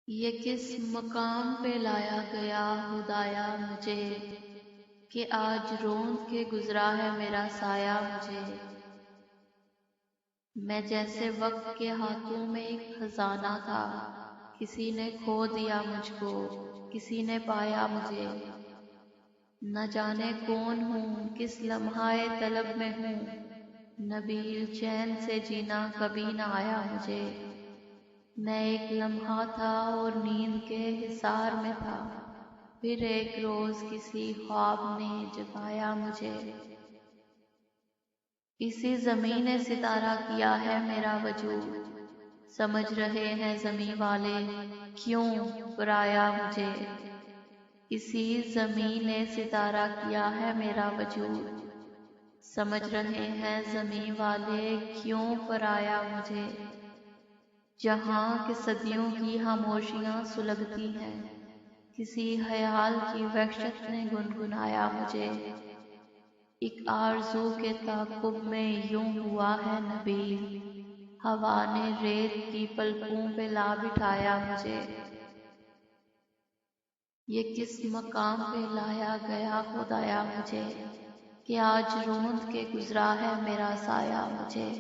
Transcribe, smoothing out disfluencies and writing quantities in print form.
یہ کس مقام پہ لایا گیا خدایا مجھے، کہ آج روند کے گزرا ہے میرا سایہ مجھے۔ میں جیسے وقت کے ہاتھوں میں ایک خزانہ تھا، کسی نے کھو دیا مجھ کو، کسی نے پایا مجھے۔ نہ جانے کون ہوں، کس لمحہ طلب میں ہوں، نبیل چین سے جینا کبھی نہ آیا مجھے۔ میں ایک لمحہ تھا اور نیند کے حصار میں تھا، پھر ایک روز کسی خواب نے جگایا مجھے۔ اسی زمین ستارہ کیا ہے میرا وجود، سمجھ رہے ہیں زمیں والے کیوں پرایا مجھے۔ اسی زمین ستارہ کیا ہے میرا وجود، سمجھ رہے ہیں زمیں والے کیوں پرایا مجھے۔ جہاں کہ صدیوں کی خاموشیاں سلگتی ہیں، کسی خیال کی وحشت نے گنگنایا مجھے۔ ایک آرزو کے تعاقب میں یوں ہوا ہے نبیل، ہوا نے ریت کی پلکوں پہ لا بٹھایا مجھے۔ یہ کس مقام پہ لایا گیا خدایا مجھے، کہ آج روند کے گزرا ہے میرا سایہ مجھے۔